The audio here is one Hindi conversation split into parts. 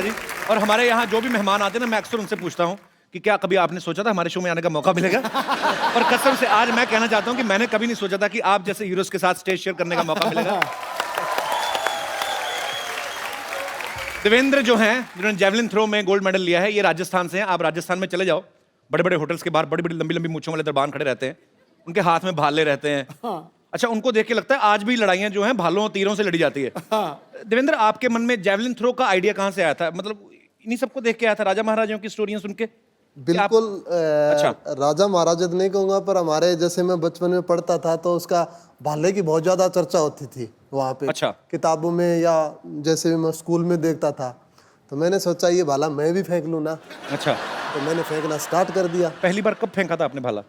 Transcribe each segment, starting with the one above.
जी। और हमारे यहाँ जो भी मेहमान आते हैं ना, मैं अक्सर उनसे पूछता हूँ कि क्या कभी आपने सोचा था हमारे शो में आने का मौका मिलेगा? और कसम से आज मैं कहना चाहता हूँ कि मैंने कभी नहीं सोचा था कि आप जैसे हीरोज के साथ स्टेज शेयर करने का मौका मिलेगा। देवेंद्र जो हैं, जिन्होंने जेवलिन थ्रो में गोल्ड मेडल लिया है, ये राजस्थान से हैं। आप राजस्थान में चले जाओ, बड़े बड़े होटल्स के बाहर बड़ी बड़ी लंबी लंबी मूंछों वाले दरबान खड़े रहते हैं, उनके हाथ में भाले रहते हैं। अच्छा, उनको देख के लगता है आज भी लड़ाइयां जो हैं भालों और तीरों से लड़ी जाती है। देवेंद्र, आपके मन में जेवलिन थ्रो का आइडिया कहाँ से आया था? मतलब इन्हीं सबको देख के आया था, राजा महाराजाओं की स्टोरियां सुन के? बिल्कुल। अच्छा। राजा महाराजा तो नहीं कहूंगा, पर हमारे जैसे मैं बचपन में पढ़ता था तो उसका भाले की बहुत ज्यादा चर्चा होती थी वहाँ पे। अच्छा। किताबों में या जैसे भी मैं स्कूल में देखता था, तो मैंने सोचा ये भाला मैं भी फेंक लूँ ना। अच्छा, तो मैंने फेंकना स्टार्ट कर दिया। पहली बार कब फेंका था आपने भाला?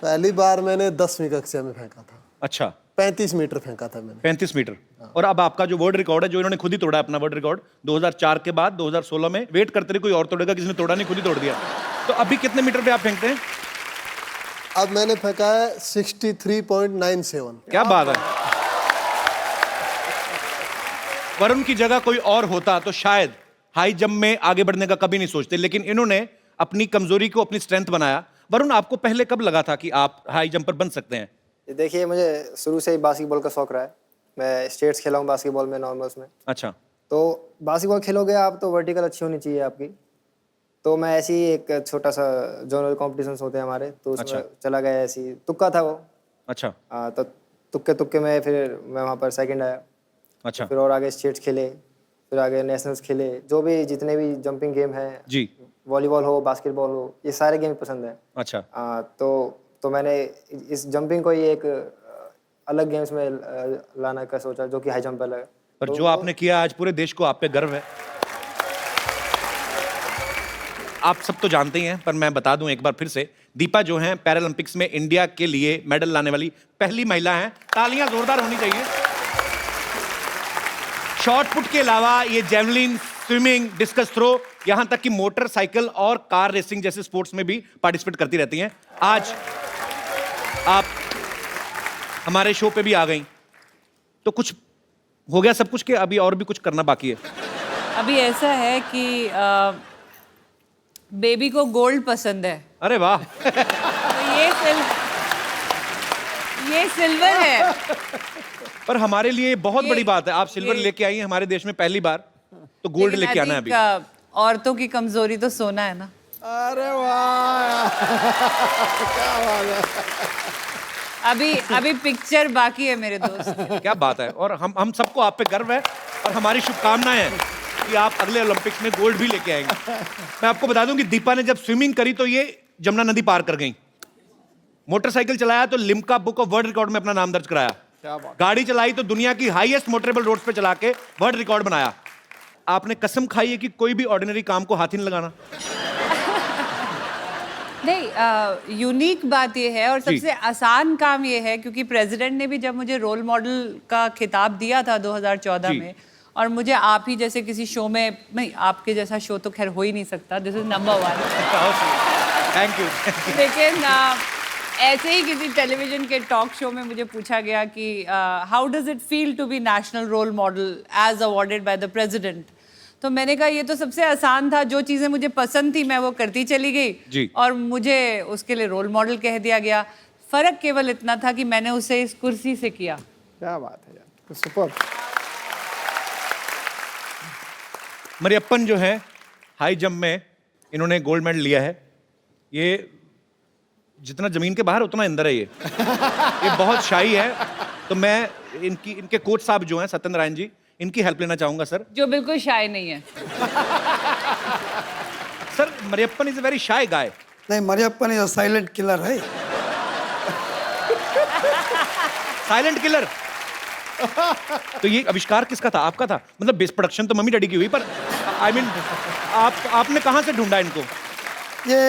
पहली बार मैंने 10वीं कक्षा में फेंका था। अच्छा, 35 मीटर फेंका था मैंने। 35 मीटर। और अब आपका जो वर्ल्ड रिकॉर्ड है, जो इन्होंने खुद ही तोड़ा है अपना वर्ल्ड रिकॉर्ड 2004 के बाद 2016 में, वेट करते रहे कोई और तोड़ेगा, किसी ने तोड़ा नहीं, खुद ही तोड़ दिया। तो अभी कितने मीटर पे आप फेंकते हैं? अब मैंने फेंका है 63.97। क्या बात है। वरुण की जगह कोई और होता तो शायद हाई जंप में आगे बढ़ने का कभी नहीं सोचते, लेकिन इन्होंने अपनी कमजोरी को अपनी स्ट्रेंथ बनाया। वरुण, आपको पहले कब लगा था कि आप हाई जंपर बन सकते हैं? देखिए, मुझे शुरू से ही बास्केटबॉल का शौक रहा है। मैं स्टेट्स खेला हूँ बास्केटबॉल में, नॉर्मल्स में। अच्छा। तो बास्केटबॉल खेलोगे आप तो वर्टिकल अच्छी होनी चाहिए आपकी। तो मैं ऐसे ही एक छोटा सा जोनल कॉम्पिटिशन्स होते हैं हमारे, तो उसमें अच्छा। चला गया, ऐसे ही तुक्का था वो। अच्छा। तो तुक्के तुक्के में फिर मैं वहाँ पर सेकंड आया। अच्छा फिर और आगे स्टेट्स खेले, फिर आगे नेशनल्स खेले। जो भी जितने भी जंपिंग गेम हैं जी। वॉलीबॉल हो, बास्केटबॉल हो, ये सारे गेम पसंद हैं। अच्छा। तो मैंने इस जंपिंग को ही एक अलग गेम्स में लाने का सोचा, जो कि हाई जंप अलग है। पर जो आपने किया, आज पूरे देश को आप पे गर्व है। आप सब तो जानते ही हैं, पर मैं बता दूं एक बार फिर से, दीपा जो हैं पैरालंपिक्स में इंडिया के लिए मेडल लाने वाली पहली महिला हैं। तालियां जोरदार होनी चाहिए। शॉट पुट के अलावा ये जेवलिन, स्विमिंग, डिस्कस थ्रो, यहां तक कि मोटरसाइकिल और कार रेसिंग जैसे स्पोर्ट्स में भी पार्टिसिपेट करती रहती हैं। आज आप हमारे शो पे भी आ गई, तो कुछ हो गया सब कुछ के अभी और भी कुछ करना बाकी है? अभी ऐसा है कि बेबी को गोल्ड पसंद है। अरे वाह। तो ये सिल्वर है। पर हमारे लिए बहुत बड़ी बात है, आप सिल्वर लेके आई हैं हमारे देश में पहली बार, तो गोल्ड लेकिन लेके आना है अभी। औरतों की कमजोरी तो सोना है ना। अरे वाह, क्या बात है। अभी पिक्चर बाकी है मेरे दोस्त। क्या बात है। और हम सबको आप पे गर्व है और हमारी शुभकामनाएं हैं कि आप अगले ओलंपिक्स में गोल्ड भी लेके आएंगे। मैं आपको बता दूं कि दीपा ने जब स्विमिंग करी तो ये जमुना नदी पार कर गई। मोटरसाइकिल चलाया तो Limca book of world record में अपना नाम दर्ज कराया। गाड़ी चलाई तो दुनिया की हाईएस्ट मोटरेबल रोड्स पे चला के वर्ल्ड रिकॉर्ड बनाया। आपने कसम खाई है कि कोई भी ऑर्डिनरी काम को हाथ ही नहीं लगाना। नहीं, यूनिक बात ये है और सबसे आसान काम ये है, क्योंकि प्रेसिडेंट ने भी जब मुझे रोल मॉडल का खिताब दिया था 2014 में, और मुझे आप ही जैसे किसी शो में, नहीं आपके जैसा शो तो खैर हो ही नहीं सकता, this is number 1। Thank you. लेकिन ऐसे ही किसी टेलीविजन के टॉक शो में मुझे पूछा गया कि how does it feel to be national role model as awarded by the president. तो मैंने कहा ये तो सबसे आसान था, जो चीज़ें मुझे पसंद थी मैं वो करती चली गई और मुझे उसके लिए रोल मॉडल कह दिया गया। फर्क केवल इतना था कि मैंने उसे इस कुर्सी से किया। क्या बात है यार, सुपर। मरियप्पन जो है हाई जंप में इन्होंने गोल्ड मेडल लिया है। ये जितना जमीन के बाहर उतना अंदर है। ये बहुत शाही है। तो मैं इनके कोच साहब जो हैं सत्येंद्र रायन जी, इनकी हेल्प लेना चाहूंगा सर। जो बिल्कुल शाय नहीं है। Sir, Mariyappan is a very shy guy. नहीं, Mariyappan is a silent killer है। Silent killer. तो ये आविष्कार किसका था? आपका था? मतलब बेस प्रोडक्शन तो मम्मी डैडी की हुई, पर आई मीन आपने कहां से ढूंढा इनको? ये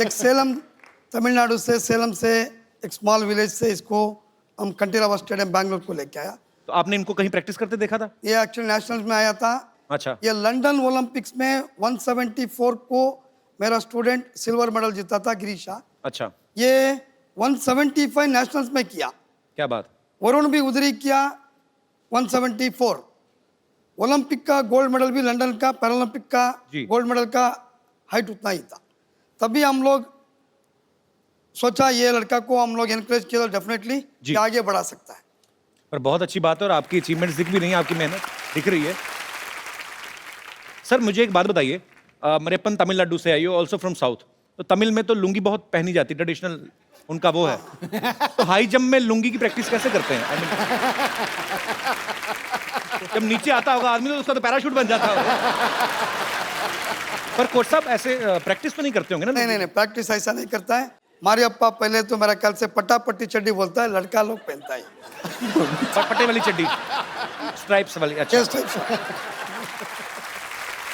एक सेलम, तमिलनाडु से, सेलम से एक स्मॉल विलेज से इसको हम कंटीरावा स्टेडियम बैंगलोर को लेके आया। तो आपने इनको कहीं प्रैक्टिस करते देखा था? ये एक्चुअली नेशनल्स में आया था। अच्छा। ये लंदन ओलंपिक्स में 174 को मेरा स्टूडेंट सिल्वर मेडल जीता था, गिरीशा। अच्छा। ये 175 नेशनल्स में किया। क्या बात। वरुण भी उधर ही किया 174। ओलंपिक का गोल्ड मेडल भी लंदन का, पैरालंपिक का जी। गोल्ड मेडल का हाइट उतना ही था। तभी हम लोग सोचा ये लड़का को हम लोग एनकरेज किया डेफिनेटली जी। कि आगे बढ़ा सकता है। पर बहुत अच्छी बात है और आपकी अचीवमेंट्स दिख भी रही हैं, आपकी मेहनत दिख रही है। सर मुझे एक बात बताइए, मरेपन तमिलनाडु से आई हो, ऑल्सो फ्रॉम साउथ, तो तमिल में तो लुंगी बहुत पहनी जाती है, ट्रेडिशनल उनका वो है। तो हाई जंप में लुंगी की प्रैक्टिस कैसे करते हैं? I mean, जब नीचे आता होगा आदमी तो उसका तो पैराशूट बन जाता होगा। पर कोच साहब ऐसे प्रैक्टिस तो नहीं करते होंगे ना? नहीं नहीं नहीं, प्रैक्टिस ऐसा नहीं करता है। हमारे अप्पा पहले तो मेरा ख्याल से पट्टी चड्डी बोलता है, लड़का लोग पहनता है पट्टे वाली चड्डी, स्ट्राइप्स वाली। अच्छा, इस टाइप से।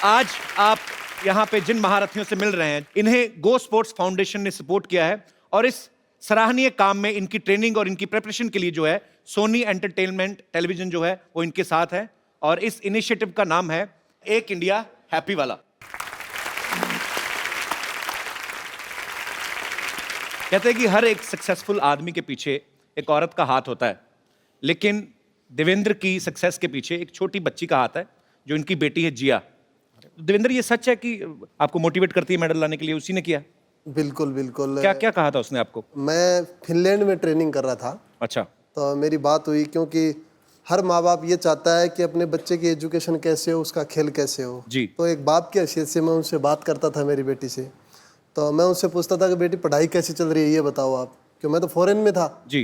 आज आप यहाँ पे जिन महारथियों से मिल रहे हैं, इन्हें गो स्पोर्ट्स फाउंडेशन ने सपोर्ट किया है और इस सराहनीय काम में इनकी ट्रेनिंग और इनकी प्रिपरेशन के लिए जो है सोनी एंटरटेनमेंट टेलीविजन जो है वो इनके साथ है और इस इनिशिएटिव का नाम है एक इंडिया हैप्पी वाला। कहते हैं कि हर एक सक्सेसफुल आदमी के पीछे एक औरत का हाथ होता है, लेकिन देवेंद्र की सक्सेस के पीछे एक छोटी बच्ची का हाथ है जो इनकी बेटी है जिया। देवेंद्र, ये सच है कि आपको मोटिवेट करती है मेडल लाने के लिए? उसी ने किया? बिल्कुल बिल्कुल। क्या क्या कहा था उसने आपको? मैं फिनलैंड में ट्रेनिंग कर रहा था, अच्छा, तो मेरी बात हुई, क्योंकि हर माँ बाप ये चाहता है कि अपने बच्चे की एजुकेशन कैसे हो, उसका खेल कैसे हो जी। तो एक बाप की हैसियत से मैं उनसे बात करता था मेरी बेटी से। तो मैं उनसे पूछता था कि बेटी पढ़ाई कैसी चल रही है ये बताओ आप, क्यों मैं तो फॉरेन में था। जी।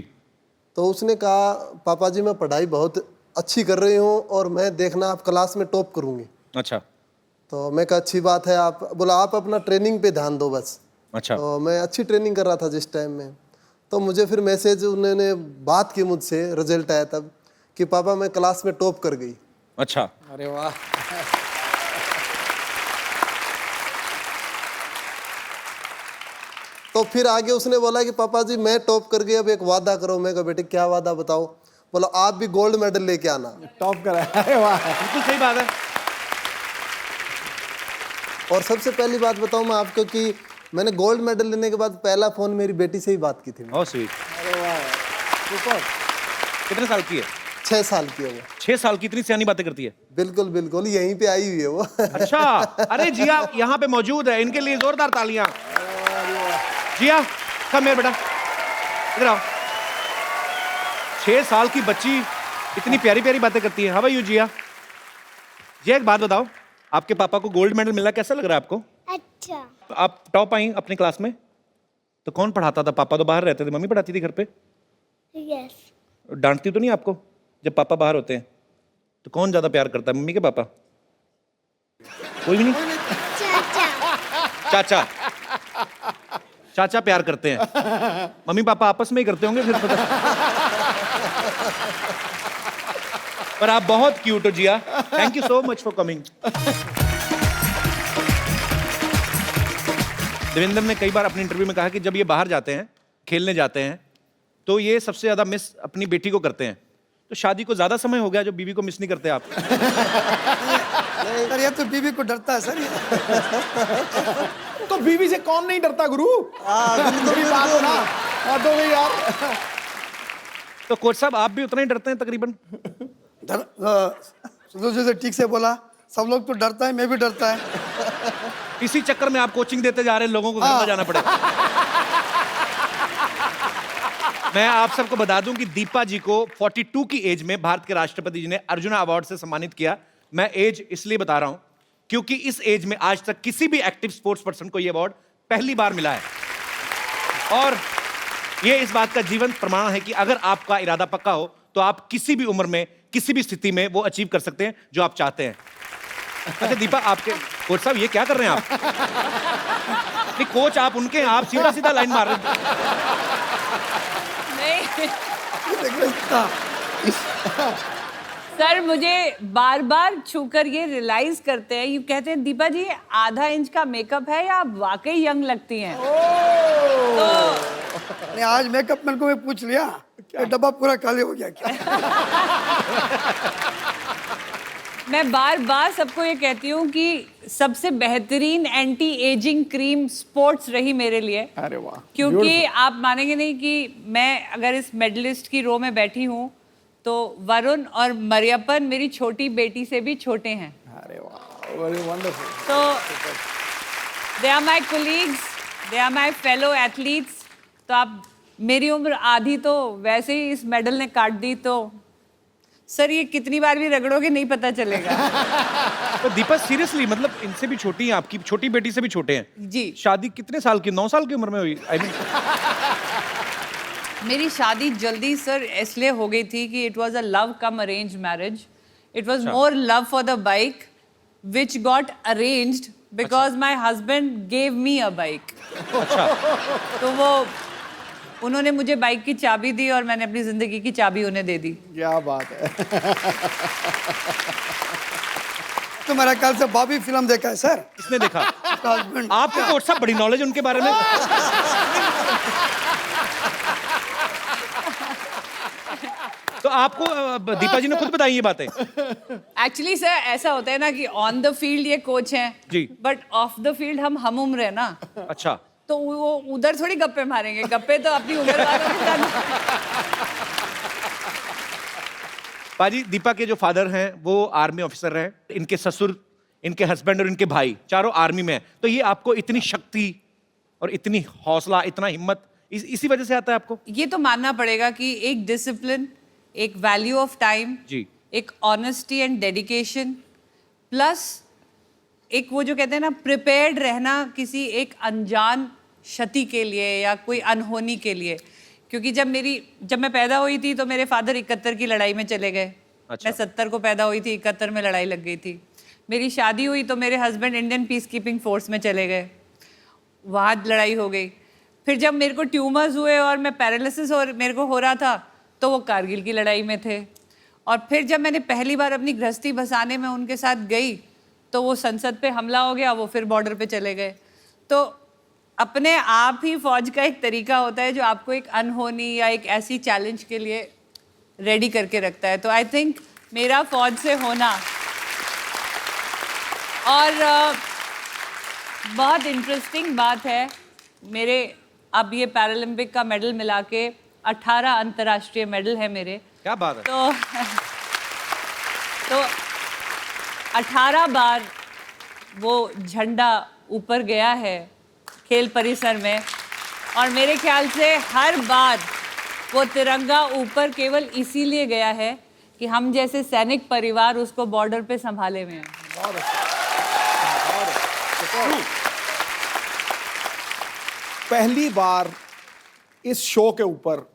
तो उसने कहा पापा जी मैं पढ़ाई बहुत अच्छी कर रही हूँ और मैं देखना आप क्लास में टॉप करूँगी। अच्छा तो मैं कहा अच्छी बात है। आप बोला आप अपना ट्रेनिंग पे ध्यान दो बस। अच्छा। तो मैं अच्छी ट्रेनिंग कर रहा था जिस टाइम में, तो मुझे फिर मैसेज उन्होंने बात की मुझसे, रिजल्ट आया तब कि पापा मैं क्लास में टॉप कर गई। अच्छा, अरे वाह। तो फिर आगे उसने बोला कि पापा जी मैं टॉप कर गई, अब एक वादा करो। मैं कहा बेटे क्या वादा बताओ? बोला आप भी गोल्ड मेडल लेके आना। टॉप करा। अरे वाह। बिल्कुल सही बात है। और सबसे पहली बात बताऊं मैं आपको कि मैंने गोल्ड मेडल लेने के बाद पहला फोन मेरी बेटी से ही बात की थी। बहुत स्वीट। अरे वाह, सुपर। कितने साल की है? 6 साल की है वो। 6 साल की? इतनी सियानी बातें करती है? बिल्कुल बिल्कुल, यहीं पे आई हुई है वो। अच्छा, अरे जिया यहाँ पे मौजूद है, इनके लिए जोरदार तालियां। जिया कम मेरे बेटा, इधर आओ। 6 साल की बच्ची इतनी प्यारी प्यारी बातें करती है। हाउ आर यू जिया? जिया एक बात बताओ, आपके पापा को गोल्ड मेडल मिला, कैसा लग रहा है आपको? अच्छा। तो आप टॉप आई अपनी क्लास में, तो कौन पढ़ाता था? पापा तो बाहर रहते थे, मम्मी पढ़ाती थी घर पे? यस। डांटती तो नहीं आपको जब पापा बाहर होते हैं? तो कौन ज्यादा प्यार करता है, मम्मी के पापा? कोई भी नहीं? चाचा। चाचा। चाचा प्यार करते हैं, मम्मी पापा आपस में ही करते होंगे फिर पता। पर आप बहुत क्यूट हो Jiya, thank you so much for coming. Devendra ने कई बार अपने इंटरव्यू में कहा कि जब ये बाहर जाते हैं, खेलने जाते हैं, तो ये सबसे ज्यादा मिस अपनी बेटी को करते हैं। तो शादी को ज्यादा समय हो गया जो बीवी को मिस नहीं करते आप? सर ये तो बीवी को डरता है सर ये। तो बीवी से कौन नहीं डरता गुरु? बड़ी बात हो ना। हाँ तो भाई यार। तो कोच साहब आप भी उतना ही डरते हैं तकरीबन? सुधीर जी से ठीक से बोला, सब लोग तो डरता है, मैं भी डरता है। इसी चक्कर में आप कोचिंग देते जा रहे हैं, लोगों को घर में जाना पड़े। मैं आप सबको बता दूं कि दीपा जी को 42 की एज में भारत के राष्ट्रपति जी ने अर्जुना अवार्ड से सम्मानित किया। मैं एज इसलिए बता रहा हूं क्योंकि इस एज में आज तक किसी भी एक्टिव स्पोर्ट्स पर्सन को यह अवार्ड पहली बार मिला है। और यह इस बात का जीवंत प्रमाण है कि अगर आपका इरादा पक्का हो तो आप किसी भी उम्र में, किसी भी स्थिति में वो अचीव कर सकते हैं जो आप चाहते हैं। अच्छा दीपा, आपके कोच साहब ये क्या कर रहे हैं आप? नहीं कोच आप उनके हैं, आप सीधा सीधा लाइन मार रहे हैं। नहीं इतना सर, मुझे बार बार छूकर ये रियलाइज करते हैं, ये कहते हैं दीपा जी आधा इंच का मेकअप है या आप वाकई यंग लगती हैं। तो नहीं, आज मेकअप मैन को मैं पूछ लिया, ये डब्बा पूरा खाली हो गया क्या? मैं बार बार सबको ये कहती हूँ कि सबसे बेहतरीन एंटी एजिंग क्रीम स्पोर्ट्स रही मेरे लिए। अरे वाह। क्योंकि आप मानेंगे नहीं कि मैं अगर इस मेडलिस्ट की रो में बैठी हूँ तो वरुण और मरियप्पन मेरी छोटी बेटी से भी छोटे हैं। अरे वाह, वेरी वंडरफुल। तो they are my colleagues, they are my fellow athletes. तो आप मेरी उम्र आधी तो वैसे ही इस मेडल ने काट दी, तो सर ये कितनी बार भी रगड़ोगे नहीं पता चलेगा। तो दीपा सीरियसली मतलब इनसे भी छोटी हैं, आपकी छोटी बेटी से भी छोटे हैं जी। शादी कितने साल की, 9 साल की उम्र में हुई? आई मीन मेरी शादी जल्दी सर इसलिए हो गई थी कि it was a love come arrange marriage. It was more love for the bike which got arranged because my husband gave me a bike. अच्छा। तो वो उन्होंने मुझे बाइक की चाबी दी और मैंने अपनी जिंदगी की चाबी उन्हें दे दी। क्या बात है। तो मेरा ख्याल से बॉबी फिल्म देखा है सर। किसने देखा? हस्बैंड। आपको कोच साहब बड़ी नॉलेज उनके बारे में। तो आपको दीपा जी ने खुद बताई ये बातें? एक्चुअली सर ऐसा होता है ना कि ऑन द फील्ड ये कोच हैं जी। बट ऑफ द फील्ड हम उम्र है ना, अच्छा। तो वो उधर थोड़ी गप्पे मारेंगे, गप्पे तो अपनी उम्र वालों के साथ। पाजी, दीपा के जो फादर हैं वो आर्मी ऑफिसर रहे, इनके ससुर, इनके हस्बैंड और इनके भाई चारों आर्मी में हैं। तो ये आपको इतनी शक्ति और इतनी हौसला, इतना हिम्मत इसी वजह से आता है आपको? ये तो मानना पड़ेगा कि एक डिसिप्लिन, एक वैल्यू ऑफ टाइम जी। एक ऑनेस्टी एंड डेडिकेशन, प्लस एक वो जो कहते हैं ना प्रिपेयर्ड रहना किसी एक अनजान क्षति के लिए या कोई अनहोनी के लिए। क्योंकि जब मैं पैदा हुई थी तो मेरे फादर 71 की लड़ाई में चले गए। अच्छा। मैं 70 को पैदा हुई थी, 71 में लड़ाई लग गई थी। मेरी शादी हुई तो मेरे husband Indian peace keeping force में चले गए, वहाँ लड़ाई हो गई। फिर जब मेरे को ट्यूमर्स हुए और मैं पैरालिसिस और मेरे को हो रहा था तो वो कारगिल की लड़ाई में थे। और फिर जब मैंने पहली बार अपनी गृहस्थी बसाने में उनके साथ गई तो वो संसद पे हमला हो गया, वो फिर बॉर्डर पे चले गए। तो अपने आप ही फौज का एक तरीका होता है जो आपको एक अनहोनी या एक ऐसी चैलेंज के लिए रेडी करके रखता है। तो आई थिंक मेरा फौज से होना और बहुत इंटरेस्टिंग बात है, मेरे अब ये पैरालंपिक का मेडल मिला के 18 अंतर्राष्ट्रीय मेडल है मेरे। क्या बात है। तो 18 बार वो झंडा ऊपर गया है खेल परिसर में, और मेरे ख्याल से हर बार वो तिरंगा ऊपर केवल इसीलिए गया है कि हम जैसे सैनिक परिवार उसको बॉर्डर पे संभाले हुए हैं। पहली बार इस शो के ऊपर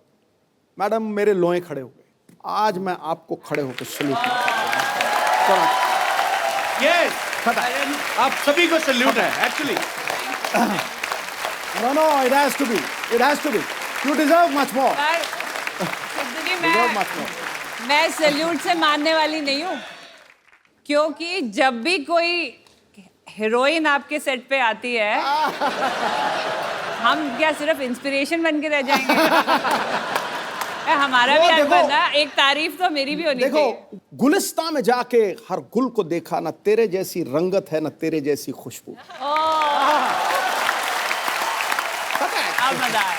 मैडम मेरे लोए खड़े हो गए। आज मैं आपको खड़े होकर सल्यूट करता हूं। यस, आप सभी को सल्यूट है actually. No, it has to be. It has to be. You deserve much more. क्योंकि Deserve much more. मैं सैल्यूट से मानने वाली नहीं हूँ, क्योंकि जब भी कोई हीरोइन आपके सेट पे आती है हम क्या सिर्फ इंस्पिरेशन बन के रह जाएंगे? हमारा भी हक बनता है, एक तारीफ तो मेरी भी होनी चाहिए। देखो, गुलिस्तान में जाके हर गुल को देखा, ना तेरे जैसी रंगत है ना तेरे जैसी खुशबू। अब मजा आया।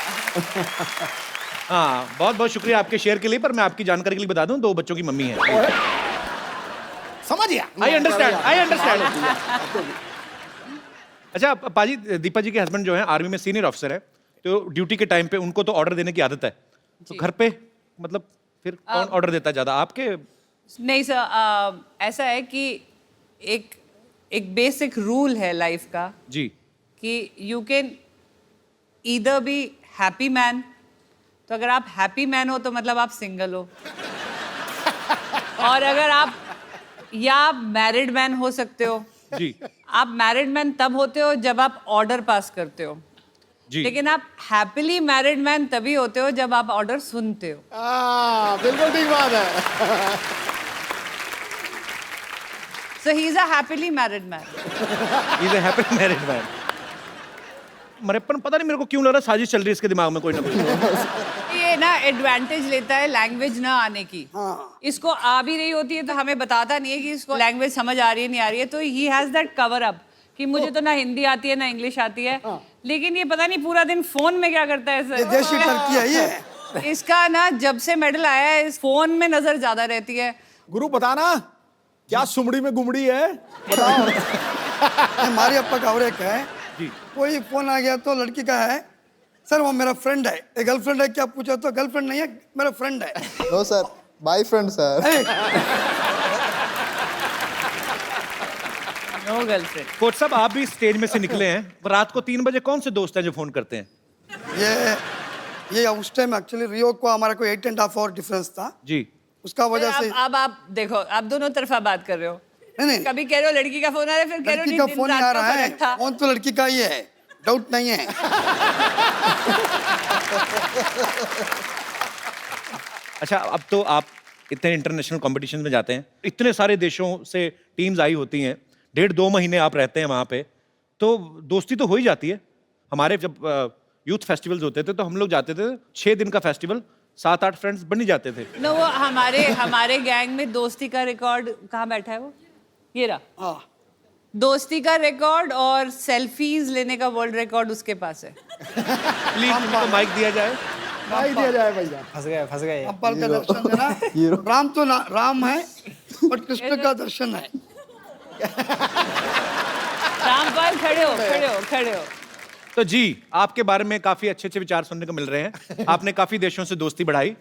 हाँ, बहुत बहुत शुक्रिया आपके शेयर के लिए। पर मैं आपकी जानकारी के लिए बता दूं, 2 बच्चों की मम्मी है। समझिए? I understand. अच्छा पाजी, दीपा जी के हस्बैंड जो हैं आर्मी में सीनियर ऑफिसर है, तो ड्यूटी के टाइम पे उनको तो ऑर्डर देने की आदत है, तो घर पे मतलब फिर कौन ऑर्डर देता है ज्यादा, आपके? नहीं सर, ऐसा है कि एक बेसिक रूल है लाइफ का जी। कि you can either be happy man, तो अगर आप हैप्पी मैन हो तो मतलब आप सिंगल हो, और अगर आप मैरिड मैन हो सकते हो। जी। आप मैरिड मैन तब होते हो जब आप ऑर्डर पास करते हो जी। लेकिन आप हैप्पीली मैरिड मैन तभी होते हो जब आप ऑर्डर सुनते हो। बिल्कुल ठीक बात है। So he is a happily married man. He is a happy married man. मरेपन पता नहीं मेरे को क्यों लग रहा है साजिश चल रही है इसके दिमाग में कोई ना कोई। ये ना एडवांटेज लेता है लैंग्वेज ना आने की। इसको आ भी रही होती है तो हमें बताता नहीं है कि इसको लैंग्वेज समझ आ रही है नहीं आ रही है, तो he has that cover up कि मुझे तो ना हिंदी आती है ना इंग्लिश आती है, लेकिन ये पता नहीं पूरा दिन फोन में क्या करता है ये सर। देशी टर्की है ये। इसका ना जब से मेडल आया है इस फोन में नजर ज्यादा रहती है। गुरु बताना क्या सुमड़ी में गुमड़ी है, बताओ। हमारे अप्पा का और एक है, कोई फोन आ गया तो लड़की का है, सर वो मेरा फ्रेंड है, एक गर्लफ्रेंड है क्या पूछा तो गर्लफ्रेंड नहीं है मेरा फ्रेंड है। No sir, boyfriend sir. ए, नो गर्लफ्रेंड। कोच साहब आप भी स्टेज में से निकले हैं, रात को 3 बजे कौन से दोस्त हैं जो फोन करते हैं? ये उस टाइम एक्चुअली रियो को हमारा कोई 8.5 आवर डिफरेंस था जी। उसका वजह से। अब आप देखो, आप दोनों तरफा बात कर रहे हो। नहीं कभी कह रहे हो लड़की का फोन आ रहा है, फिर कह रहे हो लड़की का दिन फोन रात आ का रहा है, फर्क था। फोन तो लड़की का ही है, डाउट नहीं है। अच्छा, अब तो आप इतने इंटरनेशनल कंपटीशन में जाते हैं, इतने सारे देशों से टीम्स आई होती हैं, 1.5-2 महीने आप रहते हैं वहाँ पे, तो दोस्ती तो हो ही जाती है। हमारे जब यूथ फेस्टिवल्स होते थे तो हम लोग जाते थे, 6 दिन का फेस्टिवल, 7-8 फ्रेंड्स बन ही जाते थे। नो, वो हमारे गैंग में दोस्ती का रिकॉर्ड कहाँ बैठा है वो? ये रहा। हाँ, दोस्ती का रिकॉर्ड और सेल्फीज लेने का वर्ल्ड रिकॉर्ड उसके पास है। प्लीज उनको माइक दिया जाए। नहीं दिया जाए भैया। फंस गए। अब्बल का दर्शन देना। राम तो राम है बट कृष्ण का दर्शन है। रामपाल खड़े हो। तो जी, आपके बारे में काफी अच्छे विचार सुनने को मिल रहे हैं। आपने काफी देशों से दोस्ती बढ़ाई,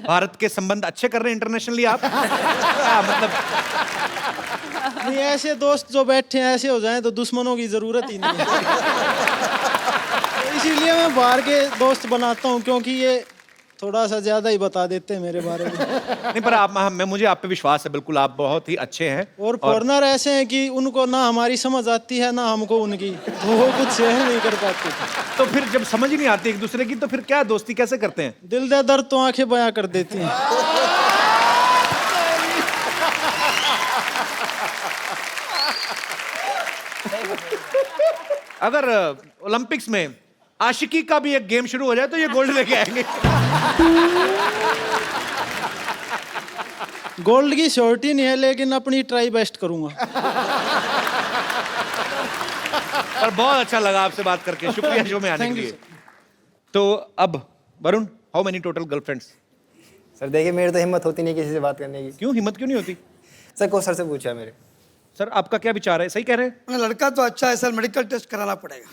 भारत के संबंध अच्छे कर रहे हैं इंटरनेशनली आप। मतलब नहीं, ऐसे दोस्त जो बैठे हैं ऐसे हो जाएं तो दुश्मनों की जरूरत ही नहीं है। इसीलिए मैं बाहर के दोस्त बनाता हूँ, क्योंकि ये थोड़ा सा ज्यादा ही बता देते हैं मेरे बारे में। नहीं, पर मुझे आप पे विश्वास है, बिल्कुल आप बहुत ही अच्छे हैं। और फॉरनर ऐसे हैं कि उनको ना हमारी समझ आती है ना हमको उनकी, तो वो कुछ सहन नहीं कर पाते। तो फिर जब समझ ही नहीं आती एक दूसरे की, तो फिर क्या दोस्ती कैसे करते हैं? दिल दे दर्द तो आंखें बयां कर देती हैं। अगर ओलंपिक्स में आशिकी का भी एक गेम शुरू हो जाए तो ये गोल्ड लेके आएंगे। गोल्ड की श्योरिटी नहीं है, लेकिन अपनी ट्राई बेस्ट करूंगा। और बहुत अच्छा लगा आपसे बात करके, शुक्रिया शो में आने के Thank you, लिए। तो अब Varun, how many total girlfriends? Sir देखिए, मेरी तो हिम्मत होती नहीं किसी से बात करने की। क्यों हिम्मत क्यों नहीं होती? सर को सर से पूछा मेरे। सर आपका क्या विचार है, सही कह रहे हैं? लड़का तो अच्छा है सर, मेडिकल टेस्ट कराना पड़ेगा।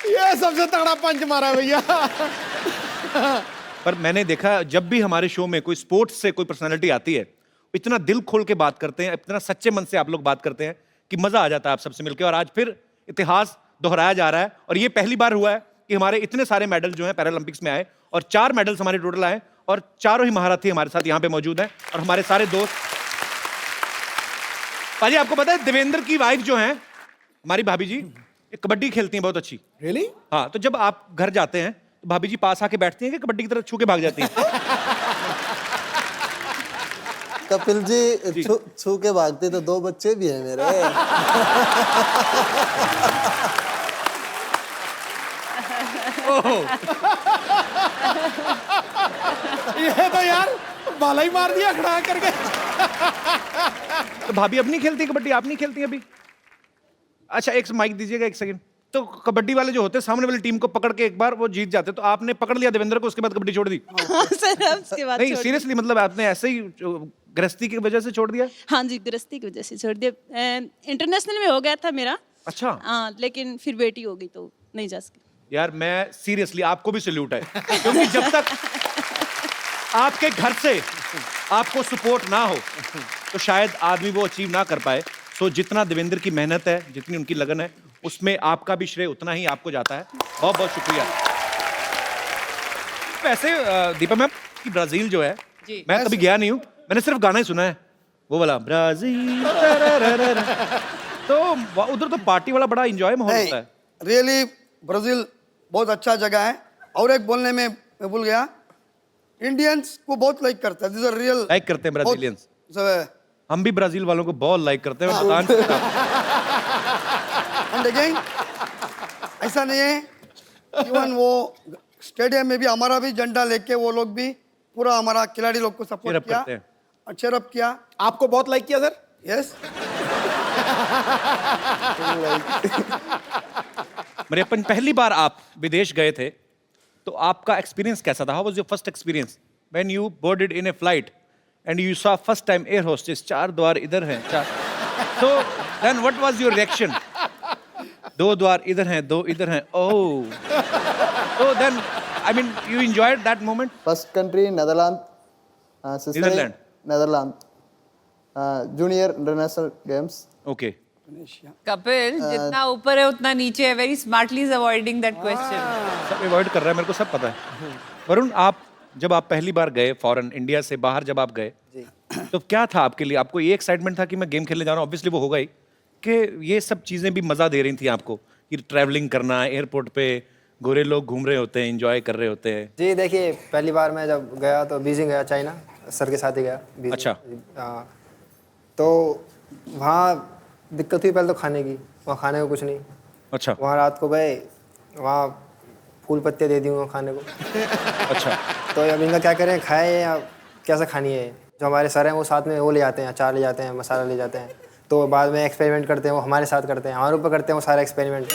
ये सबसे तगड़ा पंच मारा है भैया। पर मैंने देखा जब भी हमारे शो में कोई स्पोर्ट्स से कोई पर्सनालिटी आती है, इतना दिल खोल के बात करते हैं, इतना सच्चे मन से आप लोग बात करते हैं कि मजा आ जाता है आप सबसे मिलकर। और आज फिर इतिहास दोहराया जा रहा है, और ये पहली बार हुआ है कि हमारे इतने सारे मेडल जो हैं पैरालंपिक्स में आए, और 4 मेडल्स हमारे टोटल आए, और चारों ही महारथी हमारे साथ यहाँ पे मौजूद हैं, और हमारे सारे दोस्त। पाजी, आपको पता है देवेंद्र की वाइफ जो हैं, हमारी भाभी जी, ये कबड्डी खेलती हैं बहुत अच्छी। रियली? हाँ, तो जब आप घर जाते हैं तो भाभी जी पास आके बैठती हैं कि कबड्डी की तरह छू के भाग जाती हैं? कपिल जी छू के भागते तो 2 बच्चे भी हैं मेरे। ये तो यार बाला ही मार दिया खड़ा करके। तो भाभी अब नहीं खेलती कबड्डी, आप नहीं खेलती अभी? अच्छा, एक माइक दीजिएगा, 1 सेकंड। तो कबड्डी वाले जो होते हैं सामने वाली टीम को पकड़ के एक बार वो जीत जाते, तो आपने पकड़ लिया देवेंद्र को, उसके बाद कबड्डी छोड़ दी? सर अब उसके बाद नहीं, छोड़ सीरियसली, मतलब आपने ऐसे ही गृहस्थी की वजह से छोड़ दिया? दिया। हाँ जी, गृहस्थी की वजह से छोड़ दिया। इंटरनेशनल में हो गया था मेरा। अच्छा। हाँ, लेकिन फिर बेटी हो गई तो नहीं जा सकी। यार मैं सीरियसली आपको भी सल्यूट है, क्योंकि जब तक आपके घर से आपको सपोर्ट ना हो तो शायद आदमी वो अचीव ना कर पाए। सो जितना देवेंद्र की मेहनत है, जितनी उनकी लगन है, उसमें आपका भी श्रेय उतना ही आपको जाता है। बहुत बहुत शुक्रिया। वैसे दीपा मैम कि ब्राजील जो है, मैं कभी गया नहीं हूँ, मैंने सिर्फ गाना ही सुना है, वो वाला ब्राजील। तो उधर तो पार्टी वाला बड़ा एंजॉय माहौल होता है। रियली ब्राजील बहुत अच्छा जगह है। और एक बोलने में मैं भूल गया, इंडियंस को बहुत लाइक करता है। दिस आर रियल लाइक करते हैं ब्राजीलियंस। बहुत- हम भी ब्राजील वालों को बहुत लाइक करते हैं, मैं बता नहीं सकता। एंड अगेन ऐसा नहीं है, इवन वो स्टेडियम में भी हमारा भी झंडा लेके वो लोग भी पूरा हमारा खिलाड़ी लोग को Cheer सपोर्ट up किया करते हैं। और चेयरअप किया। आपको बहुत लाइक किया सर? यस। मरियप्पन, पहली बार आप विदेश गए थे तो आपका एक्सपीरियंस कैसा था? How was your first experience when you boarded in A flight and you saw first time air hostess, 4 द्वार इधर हैं, 4, so then what was your reaction? 2 द्वार इधर हैं, 2 इधर हैं, oh, so then I mean you enjoyed that moment? First country Netherlands. Netherlands. Netherlands. Junior International Games. Okay. Kapil जितना ऊपर है उतना नीचे है. Very smartly is avoiding that question. सब अवॉइड कर रहा है, मेरे को सब पता है. वरुण, आप जब आप पहली बार गए फॉरेन, इंडिया से बाहर जब आप गए, तो क्या था आपके लिए? आपको ये एक्साइटमेंट था कि मैं गेम खेलने जा रहा हूँ, ऑब्वियसली वो होगा ही, कि ये सब चीज़ें भी मज़ा दे रही थी आपको, कि ट्रैवलिंग करना, एयरपोर्ट पे गोरे लोग घूम रहे होते हैं, एंजॉय कर रहे होते हैं? जी देखिए, पहली बार मैं जब गया तो बीजिंग गया, चाइना, सर के साथ ही गया बीजिंग। अच्छा। हाँ, तो वहाँ दिक्कत हुई पहले तो खाने की, वहाँ खाने को कुछ नहीं। अच्छा। वहाँ रात को गए, वहाँ फूल पत्ते दे दी वहाँ खाने को। अच्छा। तो अब इनका क्या करें, खाए या कैसे खानी है? जो हमारे सर हैं वो साथ में वो ले जाते हैं, अचार ले जाते हैं, मसाला ले जाते हैं, तो बाद में एक्सपेरिमेंट करते हैं, वो हमारे साथ करते हैं, हमारे ऊपर करते हैं वो सारा एक्सपेरिमेंट।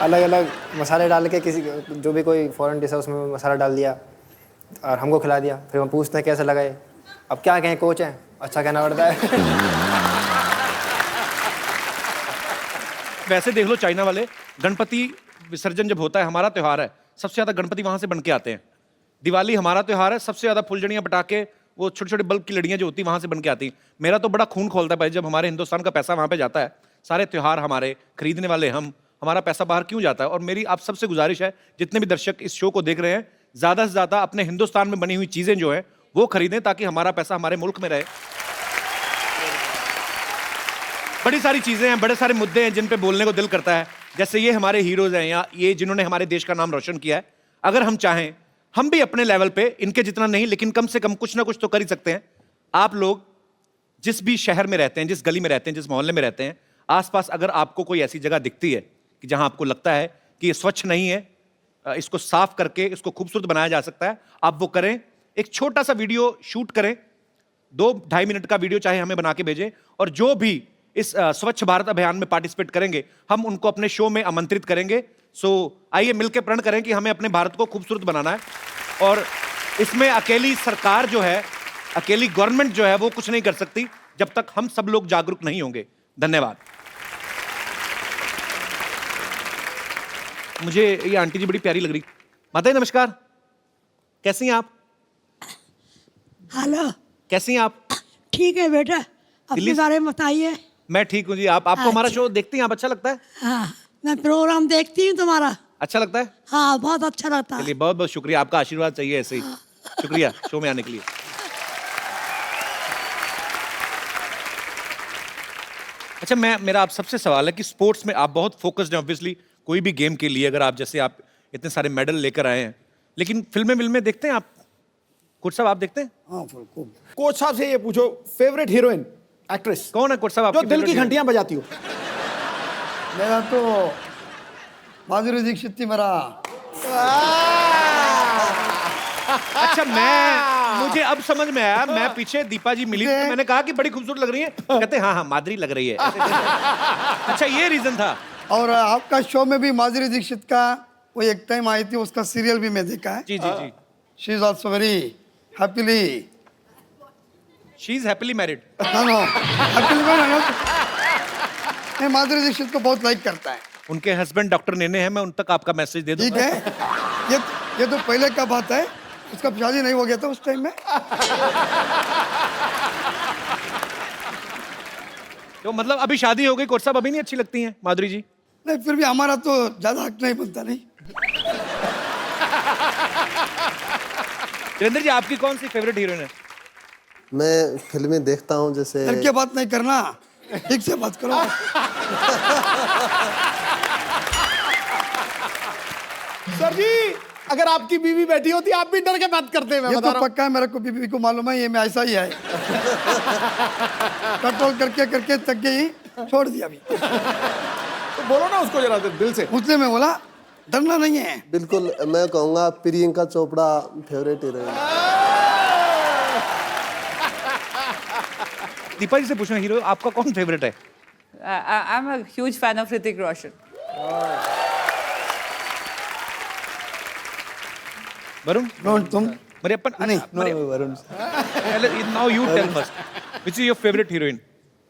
अलग अलग मसाले डाल के, किसी जो भी कोई फॉरेन डिश है उसमें मसाला डाल दिया और हमको खिला दिया। फिर हम पूछते हैं कैसे लगा ये? अब क्या कहें, कोच हैं, अच्छा कहना पड़ता है। वैसे देख लो, चाइना वाले गणपति विसर्जन जब होता है, हमारा त्यौहार है, सबसे ज़्यादा गणपति वहाँ से बन के आते हैं। दिवाली हमारा त्यौहार है, सबसे ज़्यादा फुलझड़ियाँ, पटाखे, वो छोटे छोटे बल्ब की लड़ियाँ जो होती हैं वहाँ से बन के आती हैं। मेरा तो बड़ा खून खोलता है भाई, जब हमारे हिंदुस्तान का पैसा वहाँ पे जाता है, सारे त्यौहार हमारे, खरीदने वाले हम, हमारा पैसा बाहर क्यों जाता है? और मेरी आप सबसे गुजारिश है, जितने भी दर्शक इस शो को देख रहे हैं, ज़्यादा से ज़्यादा अपने हिंदुस्तान में बनी हुई चीज़ें जो हैं वो खरीदें, ताकि हमारा पैसा हमारे मुल्क में रहे। बड़ी सारी चीज़ें हैं, बड़े सारे मुद्दे हैं जिन पे बोलने को दिल करता है, जैसे ये हमारे हीरोज़ हैं, या ये जिन्होंने हमारे देश का नाम रोशन किया है। अगर हम चाहें, हम भी अपने लेवल पे, इनके जितना नहीं, लेकिन कम से कम कुछ ना कुछ तो कर ही सकते हैं। आप लोग जिस भी शहर में रहते हैं, जिस गली में रहते हैं, जिस मोहल्ले में रहते हैं, आसपास अगर आपको कोई ऐसी जगह दिखती है कि जहां आपको लगता है कि ये स्वच्छ नहीं है, इसको साफ करके इसको खूबसूरत बनाया जा सकता है, आप वो करें। एक छोटा सा वीडियो शूट करें, 2-2.5 मिनट का वीडियो चाहे हमें बना के भेजें, और जो भी इस स्वच्छ भारत अभियान में पार्टिसिपेट करेंगे, हम उनको अपने शो में आमंत्रित करेंगे। सो आइए मिलकर प्रण करें कि हमें अपने भारत को खूबसूरत बनाना है, और इसमें अकेली सरकार जो है, अकेली गवर्नमेंट जो है, वो कुछ नहीं कर सकती जब तक हम सब लोग जागरूक नहीं होंगे। धन्यवाद। मुझे ये आंटी जी बड़ी प्यारी लग रही। माता जी नमस्कार, कैसी हैं आप? हेलो, कैसी हैं आप? ठीक है बेटा, अपने दिल्ली से- बारे में बताइए। मैं ठीक हूँ जी। आपको हमारा शो देखती हैं आप? अच्छा लगता है? हाँ, मैं प्रोग्राम देखती हूँ तुम्हारा। अच्छा लगता है? हाँ, बहुत अच्छा लगता है। चलिए, बहुत बहुत शुक्रिया, आपका आशीर्वाद चाहिए ऐसे ही। शुक्रिया शो में आने के लिए। अच्छा, मेरा आप सबसे सवाल है कि स्पोर्ट्स में आप बहुत फोकस्ड हैं, ऑब्वियसली कोई भी गेम के लिए, अगर आप जैसे आप इतने सारे मेडल लेकर आए हैं, लेकिन फिल्में देखते हैं आप? कोच साहब, आप देखते हैं? हाँ, खूब। कोच साहब से ये पूछो, फेवरेट हीरोइन एक्ट्रेस कौन है कोच साहब जो आपकी? दिल की favorite घंटियां बजाती हो? मेरा तो माधुरी दीक्षित थी मेरा। अच्छा, मुझे अब समझ में आया। मैं पीछे दीपा जी मिली, तो मैंने कहा कि बड़ी खूबसूरत लग रही है, कहते हाँ हाँ माधुरी लग रही है। अच्छा, ये रीजन था। और आपका शो में भी माधुरी दीक्षित का वो एक टाइम आई थी, उसका सीरियल भी मैं देखा है। जी जी जी। She is also very happily, she is happily married. No happily married. मैं माधुरी दीक्षित को बहुत लाइक करता है। उनके हस्बैंड डॉक्टर नेने हैं, मैं उन तक आपका मैसेज दे ठीक दूंगा। है, ये तो पहले का बात है, उसका शादी नहीं हो गया था उस टाइम में। तो मतलब अभी शादी हो गई, कोच साहब अभी नहीं अच्छी लगती हैं माधुरी जी? नहीं, फिर भी हमारा तो ज्यादा हक नहीं बनता। नहीं, वीरेंद्र जी, आपकी कौन सी फेवरेट हीरोइन है? मैं फिल्में देखता हूँ, जैसे डर के बात नहीं करना, ठीक से बात करो। सर जी, अगर आपकी बीवी बैठी होती आप भी डर के बात करते हैं, मैं ये बता तो रहा हूं। पक्का है, मेरे को बीबी को मालूम है, ये मैं ऐसा ही है। कंट्रोल करके करके थक गई, छोड़ दिया अभी। तो बोलो ना उसको जरा दिल से। उसने मैं बोला, डरना नहीं है। बिल्कुल मैं कहूँगा प्रियंका चोपड़ा फेवरेट हीरोइन। दीपा जी से पूछना, हीरो आपका कौन फेवरेट है? I am a huge fan of Hrithik Roshan. Varun? तुम? मरियप्पन? नहीं, Varun. Now you tell first, which is your favourite heroine?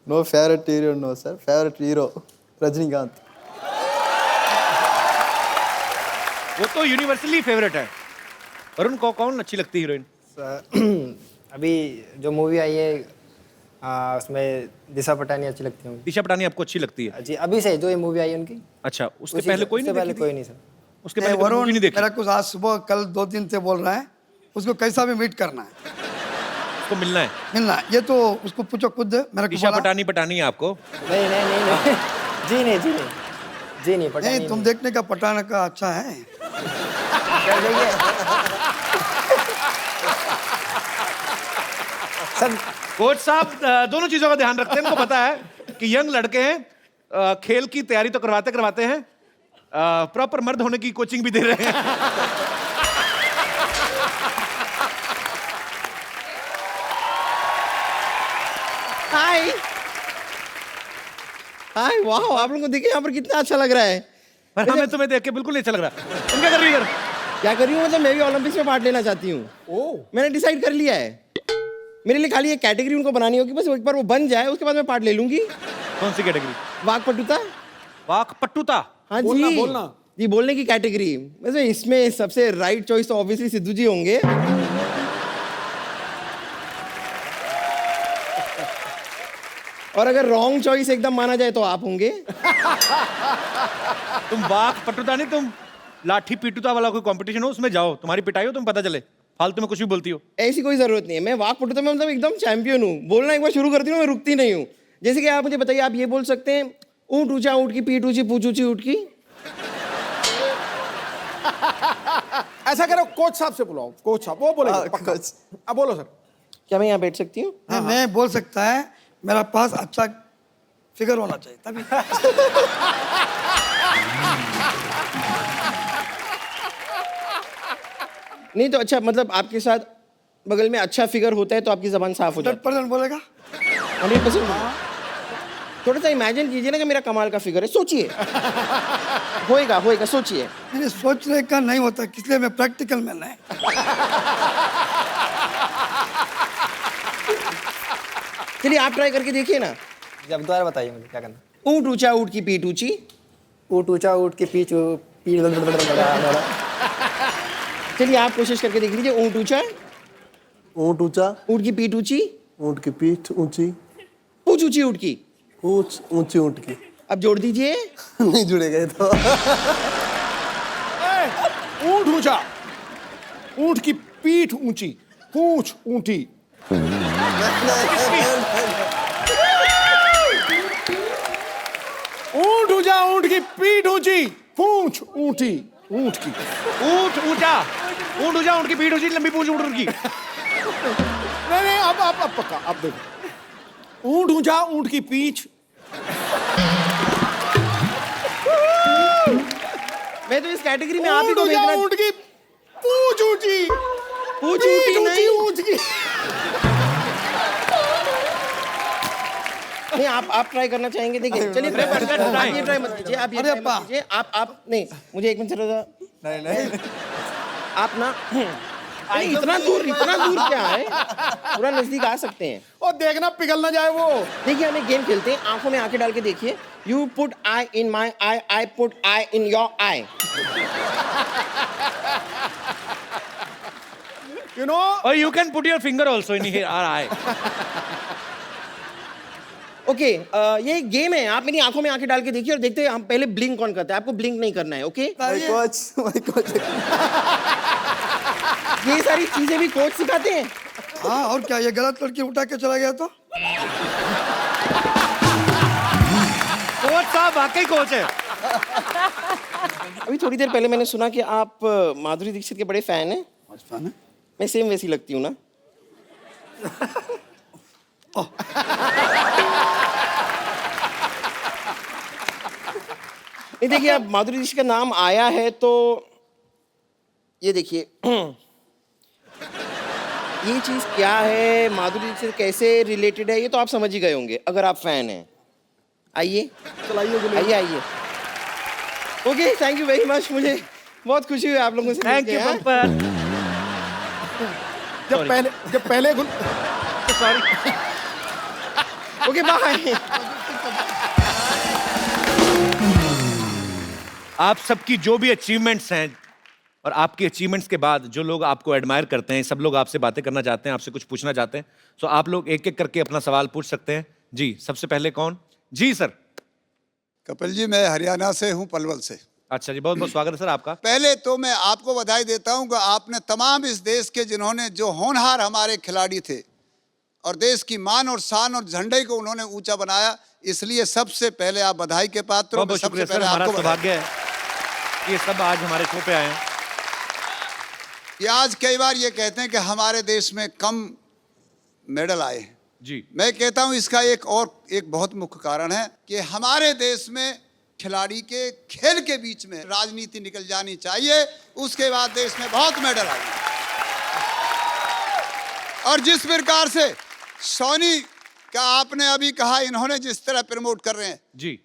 No favourite hero, no sir, favourite hero Rajinikanth. वो तो यूनिवर्सली फेवरेट है। वरुण को कौन अच्छी लगती है हीरोइन? अभी जो मूवी आई है उसमें दिशा पटानी अच्छी लगती है मुझे। दिशा पटानी आपको अच्छी लगती है? जी, अभी से जो ये मूवी आई है उनकी। अच्छा, उसके पहले कोई नहीं? पहले कोई नहीं सर। उसके पहले वरुण नहीं देखी? मेरा कुछ आज सुबह कल 2 दिन से बोल रहा है, उसको कैसा भी मीट करना है, उसको मिलना है? मिलना है। ये तो उसको पूछो खुद। मेरा दिशा पटानी पटानी है आपको? नहीं नहीं नहीं नहीं जी नहीं जी नहीं जी नहीं पटानी नहीं, तुम देखने का पटाना का अच्छा है। सर कोच साहब दोनों चीजों का ध्यान रखते हैं। इनको पता है कि यंग लड़के हैं, खेल की तैयारी तो करवाते हैं, प्रॉपर मर्द होने की कोचिंग भी दे रहे हैं। हाय हाय, वाह, आप लोगों को देखिए यहाँ पर कितना अच्छा लग रहा है। पर हमें तुम्हें देख के बिल्कुल नहीं अच्छा लग रहा। तुम क्या कर रही है? क्या कर रही हूँ? मतलब मैं भी ओलंपिक्स में पार्ट लेना चाहती हूँ। मैंने डिसाइड कर लिया है। मेरे लिए खाली एक कैटेगरी उनको बनानी होगी, बस एक बार वो बन जाए उसके बाद मैं पार्ट ले लूंगी। कौन सी कैटेगरी? वाकपटुता। वाकपटुता? हाँ बोलना, जी, बोलना। जी, बोलने की कैटेगरी। वैसे इसमें सबसे राइट चॉइस तो ऑब्वियसली सिद्धू जी होंगे। और अगर रॉन्ग चॉइस एकदम माना जाए तो आप होंगे। तुम वाकपटुता नहीं, तुम लाठी पीटुता वाला कोई कंपटीशन हो उसमें जाओ, तुम्हारी पिटाई हो, तुम पता चले। फालतू में कुछ भी बोलती हो। ऐसी कोई जरूरत नहीं है। मैं वाकपटुता में मतलब एकदम चैंपियन हूँ। बोलना एक बार शुरू करती हूँ मैं रुकती नहीं हूँ। जैसे कि आप मुझे बताइए, आप ये बोल सकते हैं ऊँट ऊंचा ऊँट की पीठ ऊंची पूछ ऊंची ऊँट की। ऐसा करो, कोच साहब से बुलाओ। कोच साहब वो बोलेंगे पक्का। अब बोलो सर। क्या मैं यहाँ बैठ सकती हूँ? मैं बोल सकता है, मेरा पास अच्छा फिगर होना चाहिए तभी। नहीं तो अच्छा, मतलब आपके साथ बगल में अच्छा फिगर होता है तो आपकी जबान साफ हो जाती 100% बोलेगा। 100%। थोड़ा सा इमेजिन कीजिए ना कि मेरा कमाल का फिगर है, सोचिए। होएगा होएगा, सोचिए। मैंने सोचने का नहीं होता, इसलिए मैं प्रैक्टिकल मैन है। चलिए आप ट्राई करके देखिए ना। जब दोबारा बताइए मुझे क्या करना। ऊँट ऊंचा ऊँट की पीठ ऊंची। ऊँट ऊंचा ऊँट की पीठ चलिए आप कोशिश करके देख लीजिए। ऊँट ऊंचा ऊँट ऊंचा, ऊँट की पीठ ऊंची, ऊँट की पीठ ऊंची, पूछ ऊंची ऊँट की। पूछ ऊंची ऊँट की। अब जोड़ दीजिए। नहीं जुड़ेगा ये तो। ऊँट ऊंचा, ऊँट की पीठ ऊंची, पूंछ ऊंटी। ऊँट ऊंचा, ऊँट की पीठ ऊंची, पूंछ ऊंटी। ऊँट की ऊँट ऊंचा, ऊँट ऊंचा, ऊँट की पीठ ऊंची, लंबी पूंछ ऊँट की। नहीं, अब पक्का। अब देखो, ऊँट ऊंचा, ऊँट की पीठ। मैं तो इस कैटेगरी में आप ही को भेजना। ऊँट की पूंछ ऊंची, पूछ ऊंटी नहीं। ऊँट की। नहीं, आप ट्राई करना चाहेंगे? देखिए, चलिए आप ये ट्राई मत कीजिए। आप ये ट्राई मत कीजिए। आप नहीं, मुझे एक मिनट जरा। नहीं आप ना नहीं, इतना दूर क्या है, पूरा नजदीक आ सकते हैं। और देखना पिघल ना जाए वो। देखिए हम एक गेम खेलते हैं, आंखों में आंखें डाल के देखिए। You put I in my I, I put I in your I. You know, और you can put your finger also in here, our eye. Okay, ये एक गेम है। आप मेरी आंखों में आंखें डाल के देखिए और देखते हैं हम पहले ब्लिंक कौन करता है। आपको ब्लिंक नहीं करना है, ओके? कोच ये सारी चीजें भी कोच सिखाते हैं। हाँ, और क्या, ये गलत लड़की उठा के चला गया तो? कोच साहब वाकई कोच है। अभी थोड़ी देर पहले मैंने सुना कि आप माधुरी दीक्षित के बड़े फैन हैं। फैन है? मैं सेम वैसी लगती हूँ ना? नहीं देखिए, अब माधुरी दीक्षित का नाम आया है तो ये देखिए ये चीज क्या है, माधुरी दीक्षित कैसे रिलेटेड है, ये तो आप समझ ही गए होंगे अगर आप फैन हैं। आइए चलाइए आइए आइए। Okay, thank you very much, मुझे बहुत खुशी हुई आप लोगों से। थैंक यू पप्पा। जब पहले सॉरी। Okay bye. आप सबकी जो भी अचीवमेंट्स हैं और आपकी अचीवमेंट्स के बाद जो लोग आपको एडमायर करते हैं, सब लोग आपसे बातें करना चाहते हैं, आपसे कुछ पूछना चाहते हैं, तो आप लोग एक एक करके अपना सवाल पूछ सकते हैं। जी, सबसे पहले कौन? जी सर। कपिल जी, मैं हरियाणा से हूं, पलवल से। अच्छा जी, बहुत बहुत स्वागत है सर आपका। पहले तो मैं आपको बधाई देता हूं कि आपने तमाम इस देश के जिन्होंने जो होनहार हमारे खिलाड़ी थे और देश की मान और शान और झंडे को उन्होंने ऊंचा बनाया, इसलिए सबसे पहले आप बधाई के पात्र हो। बहुत सबसे शुक्रिया सर, पहले हमारा आपको सौभाग्य है कि ये सब आज हमारे शो पे आए हैं। ये आज कई बार ये कहते हैं कि हमारे देश में कम मेडल आए हैं। जी, मैं कहता हूं इसका एक बहुत मुख्य कारण है कि हमारे देश में खिलाड़ी के खेल के बीच में राजनीति निकल जानी चाहिए, उसके बाद देश में बहुत मेडल आएंगे। और जिस प्रकार से सोनी का आपने अभी कहा, इन्होंने जिस तरह प्रमोट कर रहे हैं जी,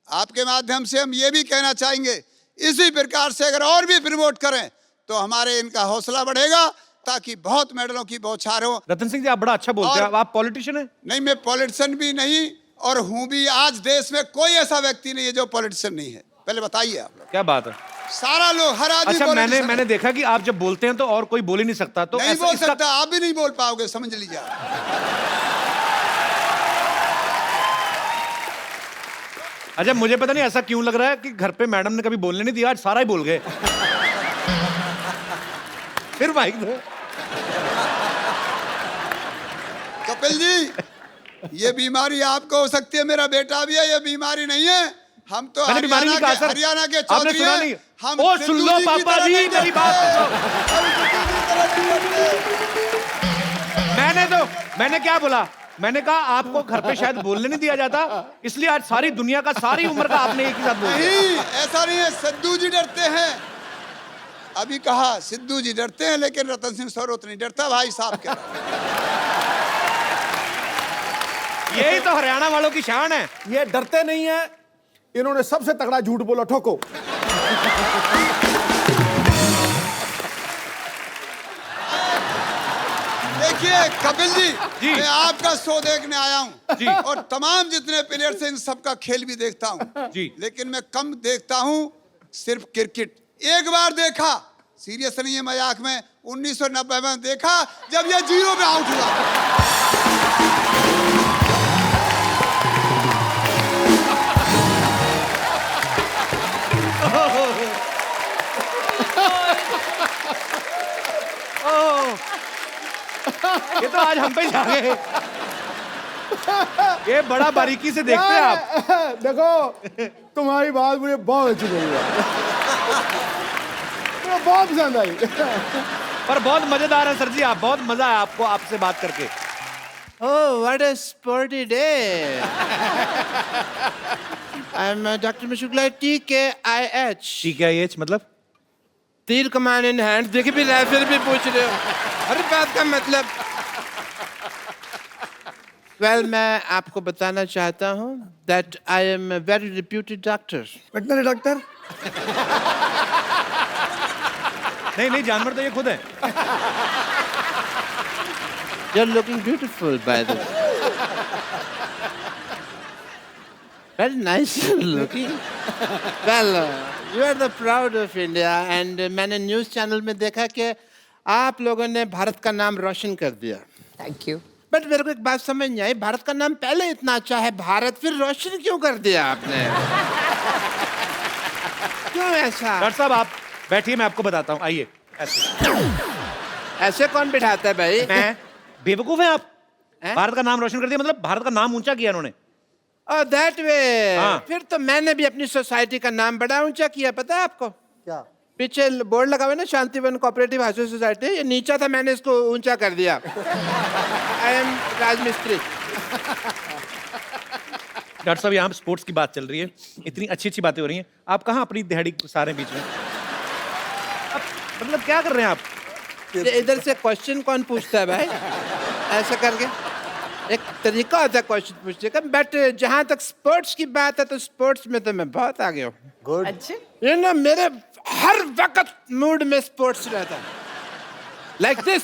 आपके माध्यम से हम ये भी कहना चाहेंगे, इसी प्रकार से अगर और भी प्रमोट करें तो हमारे इनका हौसला बढ़ेगा, ताकि बहुत मेडलों की बौछार हो। रतन सिंह जी, आप बड़ा अच्छा बोलते हैं। आप पॉलिटिशियन हैं? नहीं, मैं पॉलिटिशियन भी नहीं और हूं भी। आज देश में कोई ऐसा व्यक्ति नहीं है जो पॉलिटिशियन नहीं है। पहले बताइए आप लोग। क्या बात है। सारा लोग, हर आदमी। अच्छा, मैंने देखा कि आप जब बोलते हैं तो और कोई बोल ही नहीं सकता, तो नहीं बोल सकता, आप भी नहीं बोल पाओगे, समझ लीजिए। अच्छा, मुझे पता नहीं ऐसा क्यों लग रहा है कि घर पे मैडम ने कभी बोलने नहीं दिया, आज सारा ही बोल गए। फिर माइक दो। कपिल जी, ये बीमारी आपको हो सकती है, मेरा बेटा भी है, ये बीमारी नहीं है। हम तो हरियाणा के चौधरी हैं। हम सुन लो पापा जी मेरी बात। मैंने क्या बोला? मैंने कहा आपको घर पे शायद बोलने नहीं दिया जाता, इसलिए आज सारी दुनिया का, सारी उम्र का आपने एक ही साथ बोल दिया। नहीं, ऐसा नहीं है। सिद्धू जी डरते हैं, अभी कहा सिद्धू जी डरते हैं, लेकिन रतन सिंह सरोत नहीं डरता, भाई साहब क्या। यही तो हरियाणा वालों की शान है। ये डरते नहीं है, इन्होंने सबसे तगड़ा झूठ बोला, ठोको। देखिए कपिल जी, मैं आपका शो देखने आया हूँ और तमाम जितने प्लेयर्स हैं इन सबका खेल भी देखता हूँ, लेकिन मैं कम देखता हूँ सिर्फ क्रिकेट। एक बार देखा, सीरियस नहीं है मजाक में, 1990 में देखा जब ये 0 पे आउट हुआ। ये तो आज हम पे जा गए। ये बड़ा बारीकी से देखते हैं आप। देखो, तुम्हारी बात मुझे बहुत अच्छी लगी, मुझे बहुत पसंद आई। पर बहुत मजेदार है सर जी, आप बहुत मजा आया आपको आपसे बात करके। Oh, what a sporty day! I'm Dr. Mishukla, TKIH. TKIH मतलब? तीर कमान इन हैंड। देखिए भी फिर भी पूछ रहे हो, हर बात का मतलब। Well, मैं आपको बताना चाहता हूँ that I am a very reputed doctor. Veterinary doctor? नहीं, जानवर तो ये खुद है। You're looking beautiful, by the way. Very nice looking. Well, you are the proud of India, and मैंने न्यूज़ चैनल में देखा कि आप लोगों ने भारत का नाम रोशन कर दिया। Thank you. बट मेरे को एक बात समझ नहीं आई, भारत का नाम पहले इतना अच्छा है, भारत फिर रोशन क्यों कर दिया आपने? क्यों ऐसा? डॉक्टर साहब आप बैठिए, मैं आपको बताता हूँ। आइए। ऐसे कौन बिठाता है भाई? मैं? बेवकूफ हैं आप? भारत का नाम रोशन कर दिया मतलब भारत का नाम ऊंचा किया उन्होंने। That way. फिर तो मैंने भी अपनी सोसाइटी का नाम बड़ा ऊंचा किया, पता है आपको? क्या? पीछे बोर्ड लगा हुआ है ना, शांतिवन कोऑपरेटिव हाउसिंग सोसाइटी, ये नीचा था, मैंने इसको ऊंचा कर दिया। आई एम राजमिस्त्री। डॉक्टर साहब यहाँ स्पोर्ट्स की बात चल रही है, इतनी अच्छी अच्छी बातें हो रही हैं, आप कहाँ अपनी दिहाड़ी सारे बीच में? आप मतलब क्या कर रहे हैं आप? इधर से क्वेश्चन कौन पूछता है भाई? ऐसा करके एक तरीका होता है क्वेश्चन पूछने का, बट जहाँ तक स्पोर्ट्स की बात है तो स्पोर्ट्स में तो मैं बहुत आगे हूँ। गुड। अच्छे ये ना मेरे हर वक्त मूड में स्पोर्ट्स रहता है। लाइक दिस,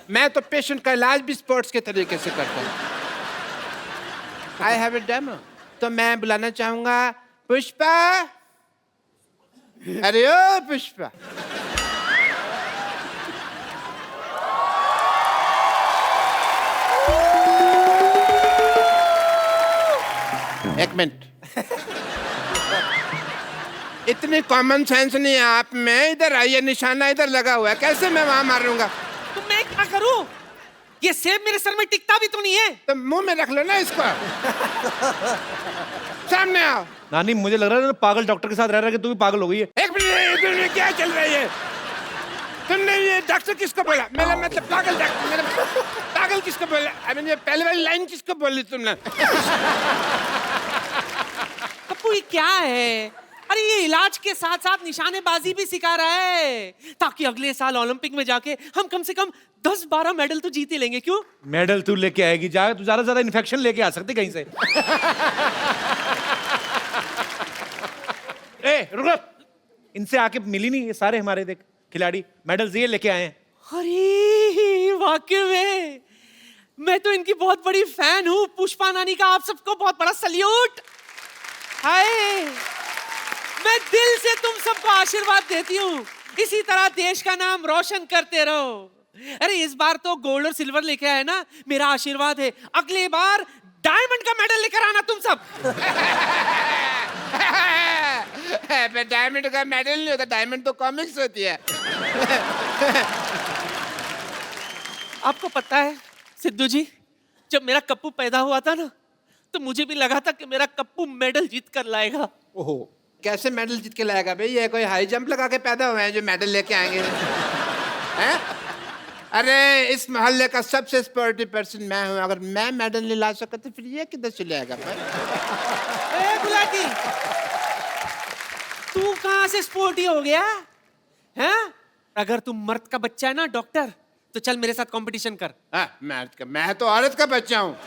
मैं तो पेशेंट का इलाज भी स्पोर्ट्स के तरीके से करता हूँ। आई हैव ए डेमो, तो मैं बुलाना चाहूंगा पुष्पा। अरे ओ पुष्पा, एक मिनट, इतनी कॉमन सेंस नहीं है आप में। इधर आइए, निशाना इधर लगा हुआ है, कैसे मैं वहां मारूंगा? तो मैं क्या करूं? ये सेब मेरे सर में टिकता भी तो नहीं है। तो मुंह में रख लो ना इसको। सामने आओ। नानी, मुझे लग रहा है पागल डॉक्टर के साथ रह रहा है कि तू भी पागल हो गई है। एक मिनट, क्या चल रही है? तुमने ये डॉक्टर किसको बोला? मेरा मतलब पागल डॉक्टर, मेरा पागल किसको बोला? अभी ये पहले वाली लाइन किसको बोली तुमने? पप्पू ये क्या है? अरे ये इलाज के साथ साथ निशानेबाजी भी सिखा रहा है, ताकि अगले साल ओलंपिक में जाके हम कम से कम 10-12 मेडल तो जीत ही लेंगे। क्यों? मेडल तू लेके आएगी, जा तू ज्यादा इन्फेक्शन लेके आ सकती कहीं से। ए रुको, इनसे आके मिली नहीं, ये सारे हमारे देख खिलाड़ी मेडल्स ये लेके आए हैं। अरे वाकई में मैं तो इनकी बहुत बड़ी फैन हूँ। पुष्पा नानी का आप सबको बहुत बड़ा सल्यूट। हाय, मैं दिल से तुम सबको आशीर्वाद देती हूँ, इसी तरह देश का नाम रोशन करते रहो। अरे इस बार तो गोल्ड और सिल्वर लेके आए ना, मेरा आशीर्वाद है अगली बार डायमंड का मेडल लेकर आना तुम सब। डायमंड का मेडल नहीं होता, डायमंड तो कॉमिक्स होती है। आपको पता है सिद्धू जी, जब मेरा कप्पू पैदा हुआ था ना, तो मुझे भी लगा था कि मेरा कप्पू मेडल जीत कर लाएगा। ओहो, कैसे मेडल जीत के लाएगा भाई? ये कोई हाई जंप लगा के पैदा हुए हैं जो मेडल लेके आएंगे? हैं? अरे इस मोहल्ले का सबसे स्पोर्टिव पर्सन मैं हूँ, अगर मैं मेडल नहीं ला सका तो फिर ये किधर चले आएगा भाई? गुलाटी, तू कहाँ से स्पोर्टी हो गया? हैं? अगर तू मर्द का बच्चा है ना डॉक्टर, तो चल मेरे साथ कंपटीशन कर। मैं तो औरत का बच्चा हूँ।